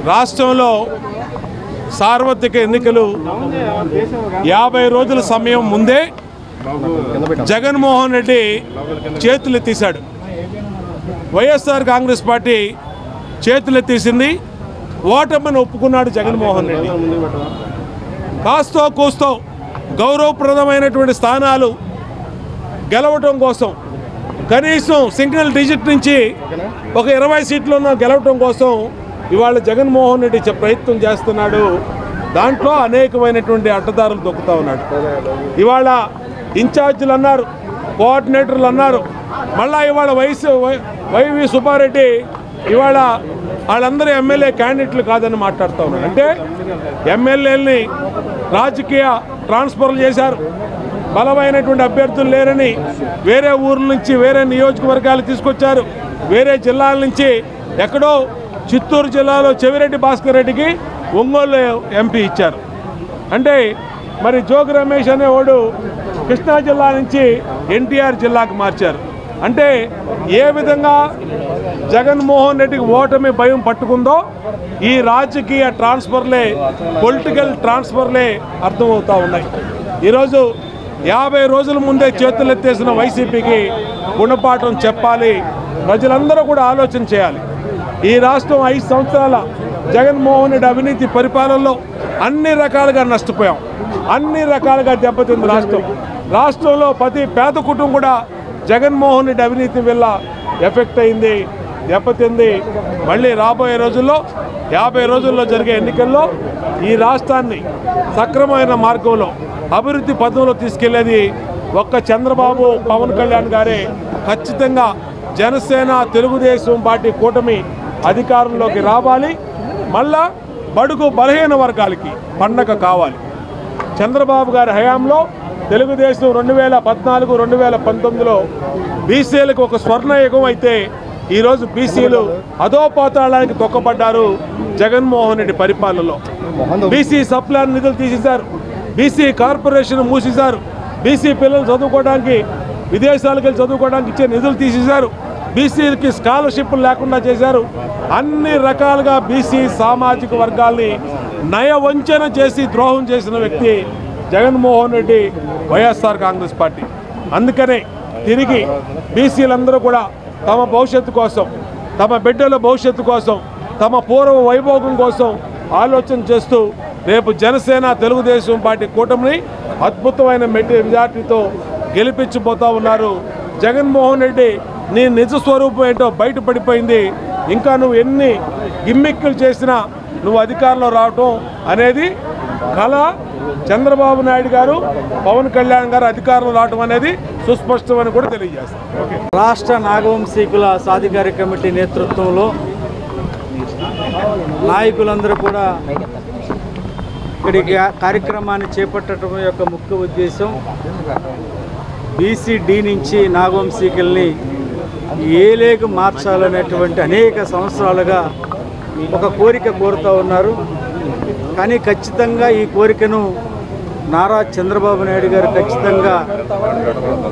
రాష్ట్రంలో సార్వత్రిక ఎన్నికలు 50 రోజుల సమయం ముందే జగన్మోహన్ రెడ్డి చేతులెత్తేశాడు. వైఎస్ఆర్ కాంగ్రెస్ పార్టీ చేతులెత్తేసింది. ఓటమిని ఒప్పుకున్నాడు జగన్మోహన్ రెడ్డి. కాస్తో కూస్తో గౌరవప్రదమైనటువంటి స్థానాలు గెలవటం కోసం కనీసం సింగిల్ డిజిట్ నుంచి ఒక 20 సీట్లను గెలవటం కోసం ఇవాళ జగన్మోహన్ రెడ్డి ప్రయత్నం చేస్తున్నాడు. దాంట్లో అనేకమైనటువంటి అడ్డదారులు దొక్కుతూ ఉన్నాడు. ఇవాళ ఇన్ఛార్జీలు అన్నారు, కోఆర్డినేటర్లు అన్నారు. మళ్ళా ఇవాళ వైవి సుబ్బారెడ్డి ఇవాళ వాళ్ళందరూ ఎమ్మెల్యే క్యాండిడేట్లు కాదని మాట్లాడుతూ ఉన్నారు. అంటే ఎమ్మెల్యేలని రాజకీయ ట్రాన్స్ఫర్లు చేశారు. బలమైనటువంటి అభ్యర్థులు లేరని వేరే ఊర్ల నుంచి వేరే నియోజకవర్గాలు తీసుకొచ్చారు. వేరే జిల్లాల నుంచి ఎక్కడో చిత్తూరు జిల్లాలో చెవిరెడ్డి భాస్కర్ రెడ్డికి ఒంగోలు ఎంపీ ఇచ్చారు. అంటే మరి జోగి రమేష్ అనేవాడు కృష్ణా జిల్లా నుంచి ఎన్టీఆర్ జిల్లాకు మార్చారు. అంటే ఏ విధంగా జగన్మోహన్ రెడ్డికి ఓటమి భయం పట్టుకుందో ఈ రాజకీయ ట్రాన్స్ఫర్లే, పొలిటికల్ ట్రాన్స్ఫర్లే అర్థమవుతూ ఉన్నాయి. ఈరోజు 50 రోజుల ముందే చేతులెత్తేసిన వైసీపీకి గుణపాఠం చెప్పాలి. ప్రజలందరూ కూడా ఆలోచన చేయాలి. ఈ రాష్ట్రం 5 సంవత్సరాల జగన్మోహన్ రెడ్డి అవినీతి పరిపాలనలో అన్ని రకాలుగా నష్టపోయాం. అన్ని రకాలుగా దెబ్బతింది రాష్ట్రంలో ప్రతి పేద కుటుంబం కూడా జగన్మోహన్ రెడ్డి అవినీతి వల్ల ఎఫెక్ట్ అయింది, దెబ్బతింది. మళ్ళీ రాబోయే రోజుల్లో 50 రోజుల్లో జరిగే ఎన్నికల్లో ఈ రాష్ట్రాన్ని సక్రమమైన మార్గంలో అభివృద్ధి పథంలో తీసుకెళ్లేది ఒక్క చంద్రబాబు, పవన్ కళ్యాణ్ గారే. ఖచ్చితంగా జనసేన, తెలుగుదేశం పార్టీ కూటమి అధికారంలోకి రావాలి. మళ్ళా బడుగు బలహీన వర్గాలకి పండగ కావాలి. చంద్రబాబు గారి హయాంలో తెలుగుదేశం 2014, 2019లో బీసీలకు ఒక స్వర్ణయుగం అయితే ఈరోజు బీసీలు అధోపాతాళానికి తొక్కబడ్డారు జగన్మోహన్ రెడ్డి పరిపాలనలో. బీసీ సప్లాన్ నిధులు తీసేశారు, బీసీ కార్పొరేషన్ మూసేశారు, బీసీ పిల్లలు చదువుకోవడానికి విదేశాలకు వెళ్ళి చదువుకోవడానికి ఇచ్చే నిధులు తీసేశారు, బీసీలకి స్కాలర్షిప్లు లేకుండా చేశారు. అన్ని రకాలుగా బీసీ సామాజిక వర్గాల్ని నయవంచన చేసి ద్రోహం చేసిన వ్యక్తి జగన్మోహన్ రెడ్డి, వైఎస్ఆర్ కాంగ్రెస్ పార్టీ. అందుకనే తిరిగి బీసీలందరూ కూడా తమ భవిష్యత్తు కోసం, తమ బిడ్డల భవిష్యత్తు కోసం, తమ పూర్వ వైభోగం కోసం ఆలోచన చేస్తూ రేపు జనసేన, తెలుగుదేశం పార్టీ కూటమిని అద్భుతమైన మెజార్టీతో గెలిపించబోతూ ఉన్నారు. జగన్మోహన్ రెడ్డి నీ నిజ స్వరూపం ఏంటో బయటపడిపోయింది. ఇంకా నువ్వు ఎన్ని గిమ్మిక్కులు చేసినా నువ్వు అధికారంలో రావటం అనేది కళ. చంద్రబాబు నాయుడు గారు, పవన్ కళ్యాణ్ గారు అధికారంలో రావటం అనేది సుస్పష్టమని కూడా తెలియజేస్తారు. రాష్ట్ర నాగవంశీకుల సాధికార కమిటీ నేతృత్వంలో నాయకులందరూ కూడా ఇక్కడికి కార్యక్రమాన్ని చేపట్టడం యొక్క ముఖ్య ఉద్దేశం బీసీ-డి నుంచి నాగవంశీకుల్ని ఏలేకు మార్చాలనేటువంటి అనేక సంవత్సరాలుగా ఒక కోరిక కోరుతూ ఉన్నారు. కానీ ఖచ్చితంగా ఈ కోరికను నారా చంద్రబాబు నాయుడు గారు ఖచ్చితంగా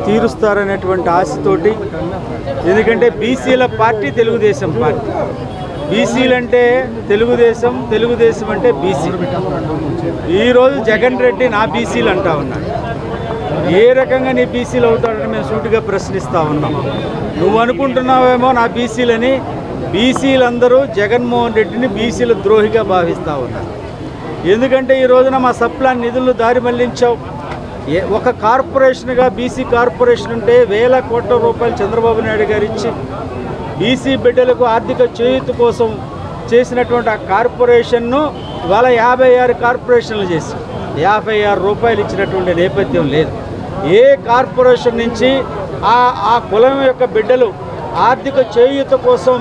తీరుస్తారనేటువంటి ఆశతోటి, ఎందుకంటే బీసీల పార్టీ తెలుగుదేశం పార్టీ, బీసీలు అంటే తెలుగుదేశం, తెలుగుదేశం అంటే బీసీ. ఈరోజు జగన్ రెడ్డి నా బీసీలు అంటా ఉన్నాడు. ఏ రకంగా నీ బీసీలు అవుతాడని మేము సూటిగా ప్రశ్నిస్తూ ఉన్నాం. నువ్వు అనుకుంటున్నావేమో నా బీసీలని, బీసీలందరూ జగన్మోహన్ రెడ్డిని బీసీల ద్రోహిగా భావిస్తూ ఉన్నారు. ఎందుకంటే ఈ రోజున మా సప్లాన్ నిధులను దారి మళ్లించావు. ఒక కార్పొరేషన్గా బీసీ కార్పొరేషన్ ఉంటే వేల కోట్ల రూపాయలు చంద్రబాబు నాయుడు గారు ఇచ్చి బీసీ బిడ్డలకు ఆర్థిక చేయూత కోసం చేసినటువంటి ఆ కార్పొరేషన్ను ఇవాళ 56 కార్పొరేషన్లు చేసి 56 రూపాయలు ఇచ్చినటువంటి నేపథ్యం లేదు. ఏ కార్పొరేషన్ నుంచి ఆ కులం యొక్క బిడ్డలు ఆర్థిక చేయూత కోసం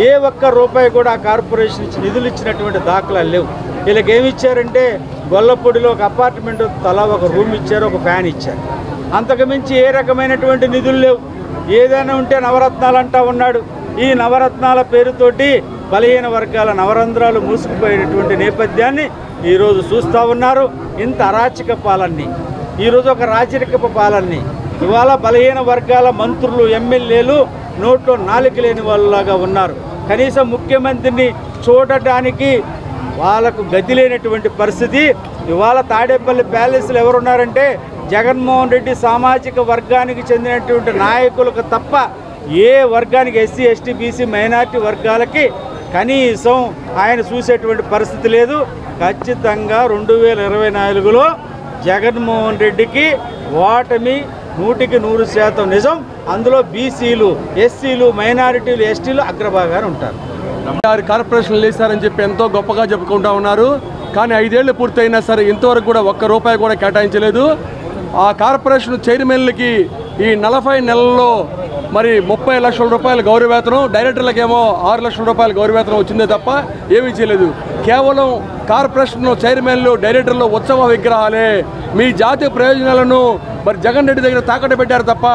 ఏ ఒక్క రూపాయి కూడా ఆ కార్పొరేషన్ నిధులు ఇచ్చినటువంటి దాఖలాలు లేవు. వీళ్ళకి ఏమి ఇచ్చారంటే గొల్లపూడిలో ఒక అపార్ట్మెంట్ తలా ఒక రూమ్ ఇచ్చారు, ఒక ఫ్యాన్ ఇచ్చారు. అంతకుమించి ఏ రకమైనటువంటి నిధులు లేవు. ఏదైనా ఉంటే నవరత్నాలు అంటా ఉన్నాడు. ఈ నవరత్నాల పేరుతోటి బలహీన వర్గాల నవరంధ్రాలు మూసుకుపోయినటువంటి నేపథ్యాన్ని ఈరోజు చూస్తూ ఉన్నారు. ఇంత అరాచక పాలన్ని, ఈరోజు ఒక రాజరికపు పాలన్ని, ఇవాళ బలహీన వర్గాల మంత్రులు, ఎమ్మెల్యేలు నోట్లో నాలుక లేని వాళ్ళలాగా ఉన్నారు. కనీసం ముఖ్యమంత్రిని చూడటానికి వాళ్ళకు గతి లేనటువంటి పరిస్థితి. ఇవాళ తాడేపల్లి ప్యాలెస్లో ఎవరున్నారంటే జగన్మోహన్ రెడ్డి సామాజిక వర్గానికి చెందినటువంటి నాయకులకు తప్ప ఏ వర్గానికి ఎస్సీ ఎస్టీ బీసీ మైనారిటీ వర్గాలకి కనీసం ఆయన చూసేటువంటి పరిస్థితి లేదు. ఖచ్చితంగా 2024లో జగన్మోహన్ రెడ్డికి ఓటమి 100% నిజం. అందులో బీసీలు, ఎస్సీలు, మైనారిటీలు, ఎస్టీలు అగ్రభాగాన్ని ఉంటారు. కార్పొరేషన్లు వేశారని చెప్పి ఎంతో గొప్పగా చెప్పుకుంటా ఉన్నారు. కానీ 5 ఏళ్ళు పూర్తయినా సరే ఇంతవరకు కూడా ఒక్క రూపాయి కూడా కేటాయించలేదు. ఆ కార్పొరేషన్ చైర్మన్లకి ఈ 40 నెలల్లో మరి 30 లక్షల రూపాయల గౌరవవేతనం, డైరెక్టర్లకేమో 6 లక్షల రూపాయల గౌరవవేతనం వచ్చిందే తప్ప ఏమీ చేయలేదు. కేవలం కార్పొరేషన్ చైర్మన్లు, డైరెక్టర్లు ఉత్సవ విగ్రహాలే. మీ జాతీయ ప్రయోజనాలను మరి జగన్ రెడ్డి దగ్గర తాకట్టు పెట్టారు తప్ప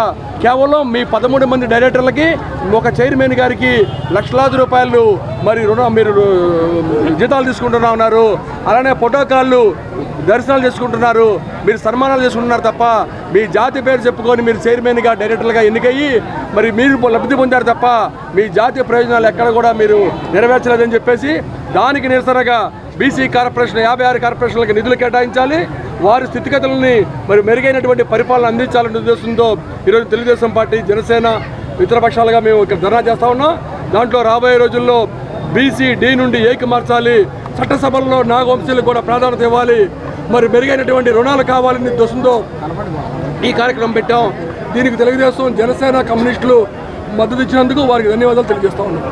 కేవలం మీ 13 మంది డైరెక్టర్లకి, ఒక చైర్మన్ గారికి లక్షలాది రూపాయలు మరి మీరు జీతాలు తీసుకుంటున్నా ఉన్నారు. అలానే ప్రోటోకాళ్ళు దర్శనాలు చేసుకుంటున్నారు, మీరు సన్మానాలు చేసుకుంటున్నారు తప్ప మీ జాతి పేరు చెప్పుకొని మీరు చైర్మన్గా, డైరెక్టర్లుగా ఎన్నికయ్యి మరి మీరు లబ్ధి పొందారు తప్ప మీ జాతీయ ప్రయోజనాలు ఎక్కడ కూడా మీరు నెరవేర్చలేదని చెప్పేసి దానికి నిరసనగా బీసీ కార్పొరేషన్ 56 కార్పొరేషన్లకు నిధులు కేటాయించాలి, వారి స్థితిగతులని మరి మెరుగైనటువంటి పరిపాలన అందించాలనే ఉద్దేశంతో ఈరోజు తెలుగుదేశం పార్టీ, జనసేన, ఇతర పక్షాలుగా మేము ఇక్కడ ధర్నా చేస్తా ఉన్నాం. దాంట్లో రాబోయే రోజుల్లో బీసీ డి నుండి ఏకి మార్చాలి, చట్టసభల్లో నాగవంశీలకు కూడా ప్రాధాన్యత ఇవ్వాలి, మరి మెరుగైనటువంటి రుణాలు కావాలనే ఉద్దేశంతో ఈ కార్యక్రమం పెట్టాం. దీనికి తెలుగుదేశం, జనసేన, కమ్యూనిస్టులు మద్దతు ఇచ్చినందుకు వారికి ధన్యవాదాలు తెలియజేస్తా ఉన్నాం.